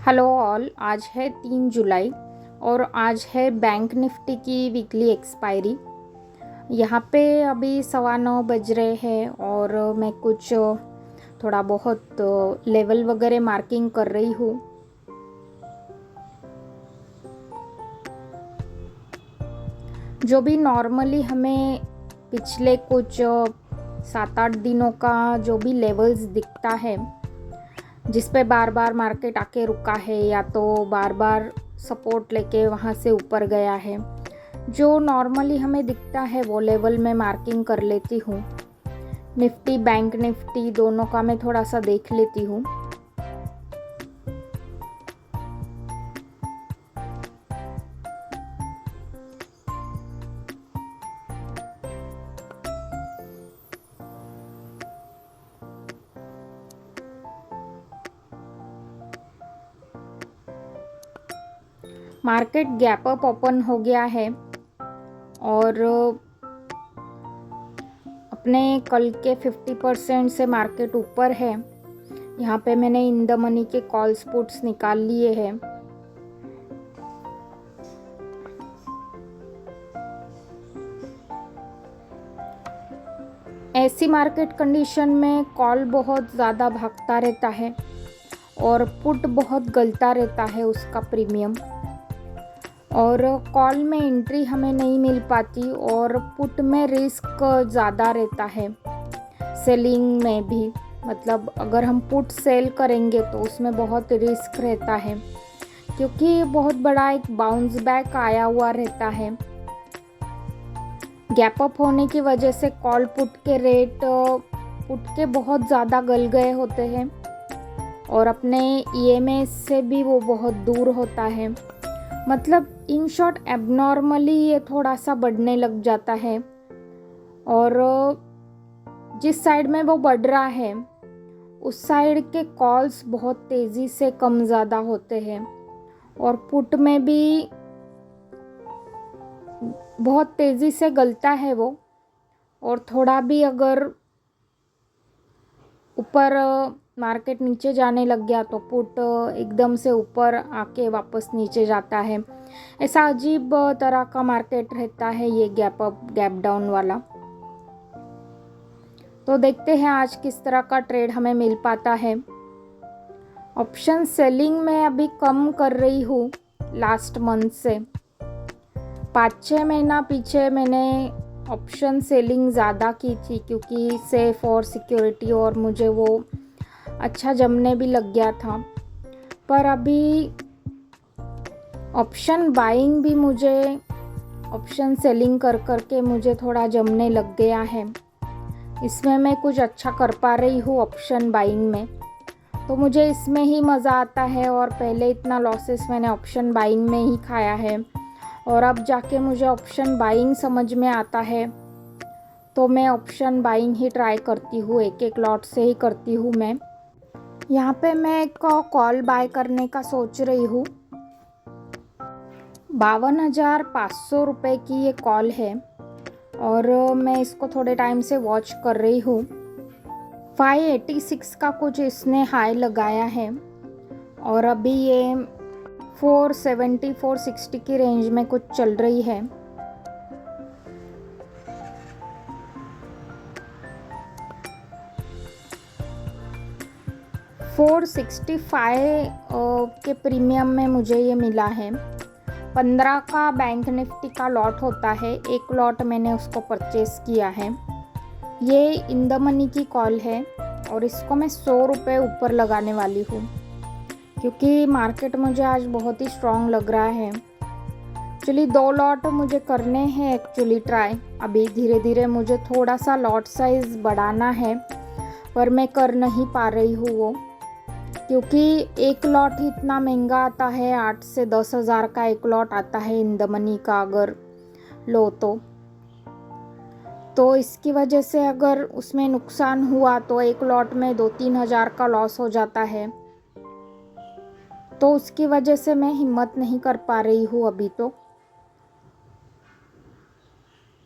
Hello all. आज है 3 जुलाई और आज है बैंक निफ्टी की वीकली एक्सपायरी। यहाँ पे अभी 9:15 बज रहे हैं और मैं कुछ थोड़ा बहुत लेवल वगैरह मार्किंग कर रही हूँ। जो भी नॉर्मली हमें पिछले कुछ 7-8 दिनों का जो भी लेवल्स दिखता है, जिस पे बार बार मार्केट आके रुका है या तो बार बार सपोर्ट लेके वहाँ से ऊपर गया है, जो नॉर्मली हमें दिखता है वो लेवल में मार्किंग कर लेती हूँ। निफ्टी बैंक निफ्टी दोनों का मैं थोड़ा सा देख लेती हूँ। मार्केट गैप अप ओपन हो गया है और अपने कल के 50% से मार्केट ऊपर है। यहाँ पे मैंने इन द मनी के कॉल्स पुट्स निकाल लिए हैं। ऐसी मार्केट कंडीशन में कॉल बहुत ज़्यादा भागता रहता है और पुट बहुत गलता रहता है उसका प्रीमियम, और कॉल में एंट्री हमें नहीं मिल पाती और पुट में रिस्क ज़्यादा रहता है। सेलिंग में भी, मतलब अगर हम पुट सेल करेंगे तो उसमें बहुत रिस्क रहता है, क्योंकि बहुत बड़ा एक बाउंस बैक आया हुआ रहता है। गैप अप होने की वजह से कॉल पुट के रेट पुट के बहुत ज़्यादा गल गए होते हैं और अपने ईएमए से भी वो बहुत दूर होता है। मतलब इन शॉर्ट एबनॉर्मली ये थोड़ा सा बढ़ने लग जाता है और जिस साइड में वो बढ़ रहा है उस साइड के कॉल्स बहुत तेज़ी से कम ज़्यादा होते हैं और पुट में भी बहुत तेज़ी से गलता है वो, और थोड़ा भी अगर ऊपर मार्केट नीचे जाने लग गया तो पुट एकदम से ऊपर आके वापस नीचे जाता है। ऐसा अजीब तरह का मार्केट रहता है ये गैप अप गैप डाउन वाला। तो देखते हैं आज किस तरह का ट्रेड हमें मिल पाता है। ऑप्शन सेलिंग में अभी कम कर रही हूँ लास्ट मंथ से। 5-6 महीना पीछे मैंने ऑप्शन सेलिंग ज़्यादा की थी, क्योंकि सेफ और सिक्योरिटी और मुझे वो अच्छा जमने भी लग गया था। पर अभी ऑप्शन बाइंग भी मुझे ऑप्शन सेलिंग कर करके मुझे थोड़ा जमने लग गया है। इसमें मैं कुछ अच्छा कर पा रही हूँ ऑप्शन बाइंग में, तो मुझे इसमें ही मज़ा आता है। और पहले इतना लॉसेस मैंने ऑप्शन बाइंग में ही खाया है और अब जाके मुझे ऑप्शन बाइंग समझ में आता है, तो मैं ऑप्शन बाइंग ही ट्राई करती हूँ। एक एक लॉट से ही करती हूँ मैं। यहाँ पे मैं एक कॉल बाय करने का सोच रही हूँ। 52,500 रुपये की ये कॉल है और मैं इसको थोड़े टाइम से वॉच कर रही हूँ। 586 का कुछ इसने हाई लगाया है और अभी ये 470-460 की रेंज में कुछ चल रही है। $465 के प्रीमियम में मुझे ये मिला है। 15 का बैंक निफ्टी का लॉट होता है, एक लॉट मैंने उसको परचेस किया है। ये इन द मनी की कॉल है और इसको मैं 100 रुपये ऊपर लगाने वाली हूँ, क्योंकि मार्केट मुझे आज बहुत ही स्ट्रॉन्ग लग रहा है। एक्चुअली 2 लॉट मुझे करने हैं एक्चुअली ट्राई। अभी धीरे धीरे मुझे थोड़ा सा लॉट साइज़ बढ़ाना है, पर मैं कर नहीं पा रही हूँ वो, क्योंकि एक लॉट ही इतना महंगा आता है। 8 से 10 हज़ार का एक लॉट आता है इन द मनी का अगर लो तो इसकी वजह से अगर उसमें नुकसान हुआ तो एक लॉट में 2-3 हज़ार का लॉस हो जाता है। तो उसकी वजह से मैं हिम्मत नहीं कर पा रही हूँ अभी। तो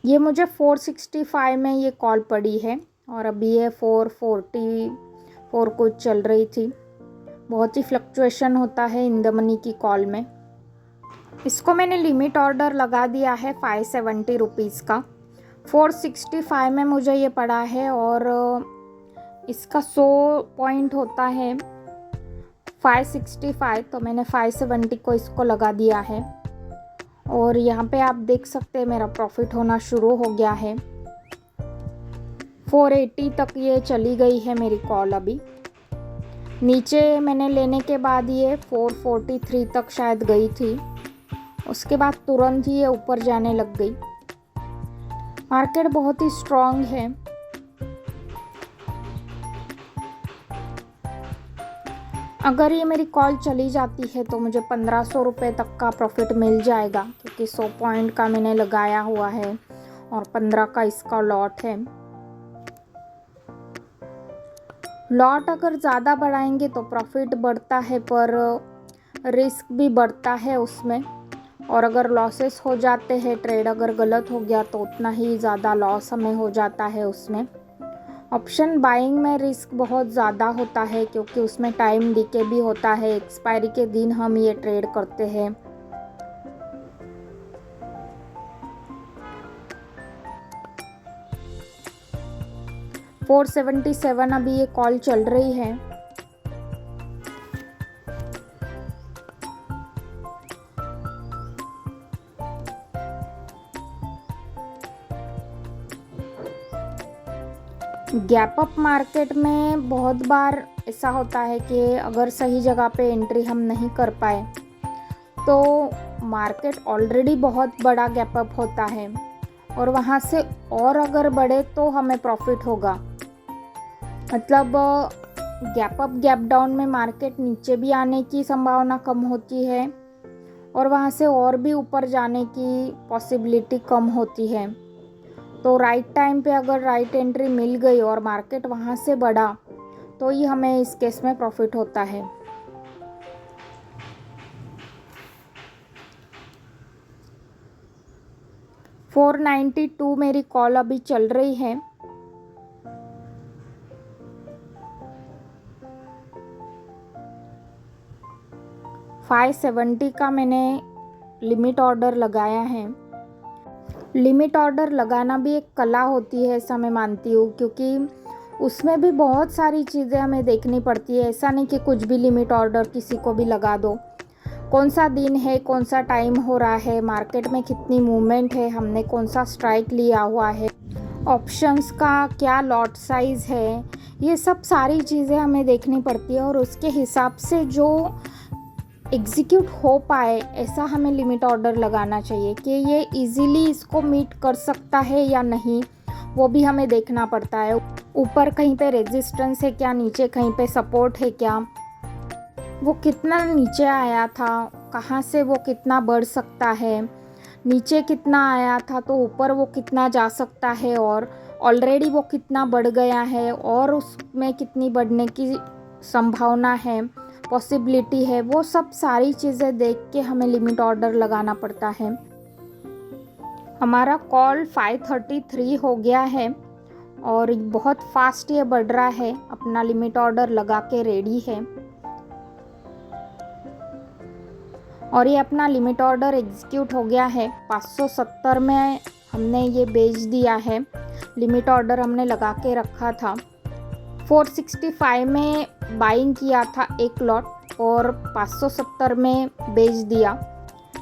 ये मुझे 465 में ये कॉल पड़ी है और अभी ये 444 कुछ चल रही थी। बहुत ही फ्लक्चुएशन होता है इन द मनी की कॉल में। इसको मैंने लिमिट ऑर्डर लगा दिया है 570 रुपीज़ का। 465 में मुझे ये पड़ा है और इसका 100 पॉइंट होता है 565, तो मैंने 570 को इसको लगा दिया है। और यहाँ पे आप देख सकते हैं मेरा प्रॉफिट होना शुरू हो गया है। 480 तक ये चली गई है मेरी कॉल। अभी नीचे मैंने लेने के बाद ये 443 तक शायद गई थी, उसके बाद तुरंत ही ये ऊपर जाने लग गई। मार्केट बहुत ही स्ट्रॉन्ग है। अगर ये मेरी कॉल चली जाती है तो मुझे 1500 रुपये तक का प्रॉफिट मिल जाएगा, क्योंकि 100 पॉइंट का मैंने लगाया हुआ है और 15 का इसका लॉट है। लॉट अगर ज़्यादा बढ़ाएंगे तो प्रॉफिट बढ़ता है, पर रिस्क भी बढ़ता है उसमें। और अगर लॉसेस हो जाते हैं, ट्रेड अगर गलत हो गया तो उतना ही ज़्यादा लॉस हमें हो जाता है उसमें। ऑप्शन बाइंग में रिस्क बहुत ज़्यादा होता है, क्योंकि उसमें टाइम डीके भी होता है। एक्सपायरी के दिन हम ये ट्रेड करते हैं। $477 अभी ये कॉल चल रही है। गैप अप मार्केट में बहुत बार ऐसा होता है कि अगर सही जगह पे एंट्री हम नहीं कर पाए तो मार्केट ऑलरेडी बहुत बड़ा गैप अप होता है, और वहाँ से और अगर बढ़े तो हमें प्रॉफिट होगा। मतलब गैप अप गैप डाउन में मार्केट नीचे भी आने की संभावना कम होती है और वहाँ से और भी ऊपर जाने की पॉसिबिलिटी कम होती है। तो राइट टाइम पे अगर राइट एंट्री मिल गई और मार्केट वहाँ से बढ़ा तो ही हमें इस केस में प्रॉफिट होता है। $492 मेरी कॉल अभी चल रही है। $570 का मैंने लिमिट ऑर्डर लगाया है। लिमिट ऑर्डर लगाना भी एक कला होती है, ऐसा मैं मानती हूँ, क्योंकि उसमें भी बहुत सारी चीज़ें हमें देखनी पड़ती है। ऐसा नहीं कि कुछ भी लिमिट ऑर्डर किसी को भी लगा दो। कौन सा दिन है, कौन सा टाइम हो रहा है, मार्केट में कितनी मूवमेंट है, हमने कौन सा स्ट्राइक लिया हुआ है, ऑप्शंस का क्या लॉट साइज़ है, ये सब सारी चीज़ें हमें देखनी पड़ती है। और उसके हिसाब से जो एग्जीक्यूट हो पाए ऐसा हमें लिमिट ऑर्डर लगाना चाहिए कि ये इजीली इसको मीट कर सकता है या नहीं, वो भी हमें देखना पड़ता है। ऊपर कहीं पे रेजिस्टेंस है क्या, नीचे कहीं पे सपोर्ट है क्या, वो कितना नीचे आया था, कहाँ से वो कितना बढ़ सकता है, नीचे कितना आया था तो ऊपर वो कितना जा सकता है, और ऑलरेडी वो कितना बढ़ गया है और उसमें कितनी बढ़ने की संभावना है, पॉसिबिलिटी है। वो सब सारी चीज़ें देख के हमें लिमिट ऑर्डर लगाना पड़ता है। हमारा कॉल 533 हो गया है और बहुत फास्ट ये बढ़ रहा है। अपना लिमिट ऑर्डर लगा के रेडी है और ये अपना लिमिट ऑर्डर एग्जीक्यूट हो गया है। 570 में हमने ये बेच दिया है। लिमिट ऑर्डर हमने लगा के रखा था। 465 में बाइंग किया था एक लॉट और 570 में बेच दिया।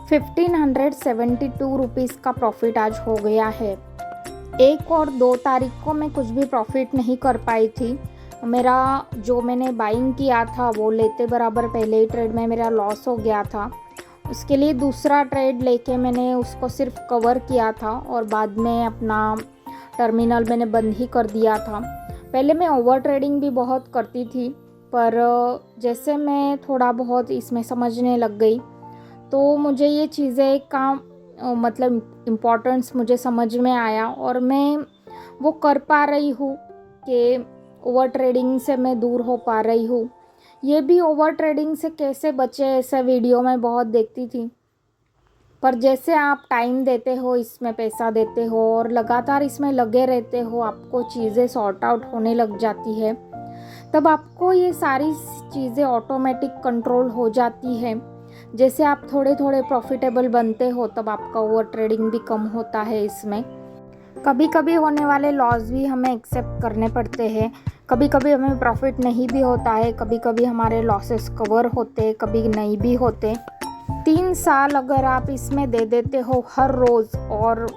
1572 रुपीज़ का प्रॉफिट आज हो गया है। 1 और 2 तारीख को मैं कुछ भी प्रॉफिट नहीं कर पाई थी। मेरा जो मैंने बाइंग किया था वो लेते बराबर पहले ही ट्रेड में मेरा लॉस हो गया था। उसके लिए दूसरा ट्रेड लेके मैंने उसको सिर्फ कवर किया था और बाद में अपना टर्मिनल मैंने बंद ही कर दिया था। पहले मैं ओवर ट्रेडिंग भी बहुत करती थी, पर जैसे मैं थोड़ा बहुत इसमें समझने लग गई तो मुझे ये चीज़ें का मतलब इम्पोर्टेंस मुझे समझ में आया और मैं वो कर पा रही हूँ कि ओवर ट्रेडिंग से मैं दूर हो पा रही हूँ। ये भी ओवर ट्रेडिंग से कैसे बचे ऐसे वीडियो में बहुत देखती थी, पर जैसे आप टाइम देते हो, इसमें पैसा देते हो और लगातार इसमें लगे रहते हो, आपको चीज़ें सॉर्ट आउट होने लग जाती है। तब आपको ये सारी चीज़ें ऑटोमेटिक कंट्रोल हो जाती है। जैसे आप थोड़े थोड़े प्रॉफिटेबल बनते हो तब आपका ओवर ट्रेडिंग भी कम होता है। इसमें कभी कभी होने वाले लॉस भी हमें एक्सेप्ट करने पड़ते हैं, कभी कभी हमें प्रॉफिट नहीं भी होता है, कभी कभी हमारे लॉसेस कवर होते, कभी नहीं भी होते। 3 साल अगर आप इसमें दे देते हो हर रोज़ और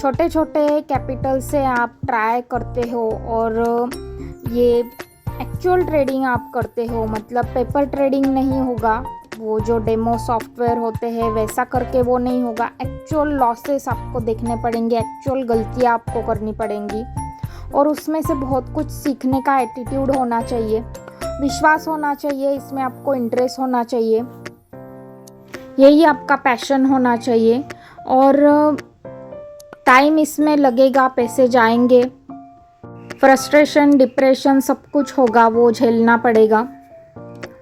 छोटे छोटे कैपिटल से आप ट्राई करते हो और ये एक्चुअल ट्रेडिंग आप करते हो, मतलब पेपर ट्रेडिंग नहीं होगा, वो जो डेमो सॉफ्टवेयर होते हैं वैसा करके वो नहीं होगा। एक्चुअल लॉसेस आपको देखने पड़ेंगे, एक्चुअल गलतियाँ आपको करनी पड़ेंगी और उसमें से बहुत कुछ सीखने का एटीट्यूड होना चाहिए, विश्वास होना चाहिए, इसमें आपको इंटरेस्ट होना चाहिए, यही आपका पैशन होना चाहिए। और टाइम इसमें लगेगा, पैसे जाएंगे, फ्रस्ट्रेशन, डिप्रेशन सब कुछ होगा, वो झेलना पड़ेगा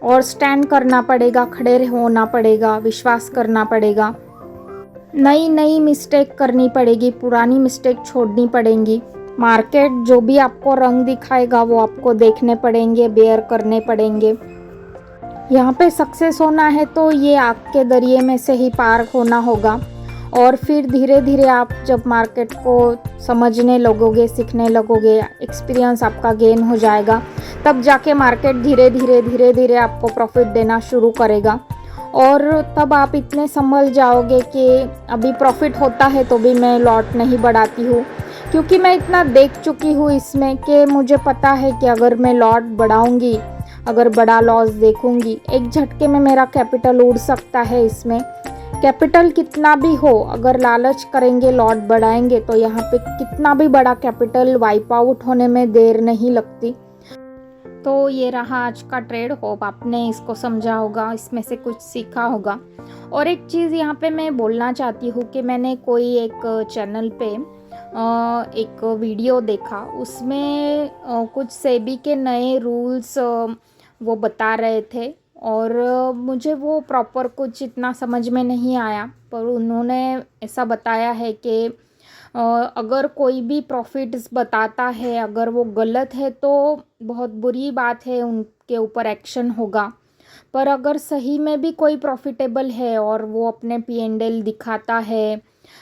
और स्टैंड करना पड़ेगा, खड़े होना पड़ेगा, विश्वास करना पड़ेगा, नई नई मिस्टेक करनी पड़ेगी, पुरानी मिस्टेक छोड़नी पड़ेंगी। मार्केट जो भी आपको रंग दिखाएगा वो आपको देखने पड़ेंगे, बेयर करने पड़ेंगे। यहाँ पे सक्सेस होना है तो ये आग के दरिए में से ही पार होना होगा और फिर धीरे धीरे आप जब मार्केट को समझने लगोगे, सीखने लगोगे, एक्सपीरियंस आपका गेन हो जाएगा, तब जाके मार्केट धीरे धीरे आपको प्रॉफिट देना शुरू करेगा और तब आप इतने संभल जाओगे कि अभी प्रॉफिट होता है तो भी मैं लॉट नहीं बढ़ाती हूँ, क्योंकि मैं इतना देख चुकी हूँ इसमें कि मुझे पता है कि अगर मैं लॉट बढ़ाऊँगी, अगर बड़ा लॉस देखूँगी, एक झटके में मेरा कैपिटल उड़ सकता है। इसमें कैपिटल कितना भी हो, अगर लालच करेंगे, लॉट बढ़ाएंगे तो यहाँ पे कितना भी बड़ा कैपिटल वाइप आउट होने में देर नहीं लगती। तो ये रहा आज का ट्रेड। होप आपने इसको समझा होगा, इसमें से कुछ सीखा होगा। और एक चीज़ यहाँ पे मैं बोलना चाहती हूँ कि मैंने कोई एक चैनल पे एक वीडियो देखा, उसमें कुछ सेबी के नए रूल्स वो बता रहे थे और मुझे वो प्रॉपर कुछ इतना समझ में नहीं आया, पर उन्होंने ऐसा बताया है कि अगर कोई भी प्रॉफिट्स बताता है, अगर वो गलत है तो बहुत बुरी बात है, उनके ऊपर एक्शन होगा। पर अगर सही में भी कोई प्रॉफिटेबल है और वो अपने P&L दिखाता है,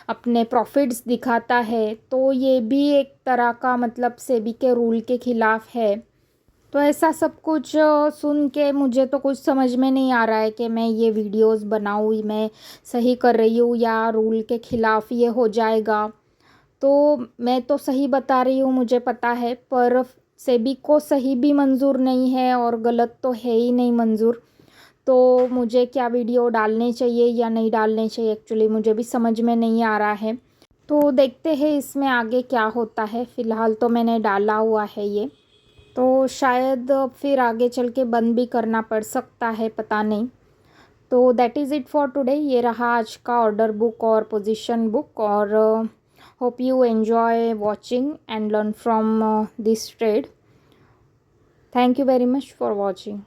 अपने प्रॉफिट्स दिखाता है, तो ये भी एक तरह का मतलब सेबी के रूल के खिलाफ है। तो ऐसा सब कुछ सुन के मुझे तो कुछ समझ में नहीं आ रहा है कि मैं ये वीडियोस बनाऊँ, मैं सही कर रही हूँ या रूल के ख़िलाफ़ ये हो जाएगा। तो मैं तो सही बता रही हूँ, मुझे पता है, पर सेबी को सही भी मंजूर नहीं है और गलत तो है ही नहीं मंजूर। तो मुझे क्या वीडियो डालने चाहिए या नहीं डालने चाहिए, एक्चुअली मुझे भी समझ में नहीं आ रहा है। तो देखते हैं इसमें आगे क्या होता है। फ़िलहाल तो मैंने डाला हुआ है ये, तो शायद फिर आगे चल के बंद भी करना पड़ सकता है, पता नहीं। तो that is it for today. ये रहा आज का ऑर्डर बुक और पोजीशन बुक, और hope you enjoy watching and learn from this trade. Thank you very much for watching.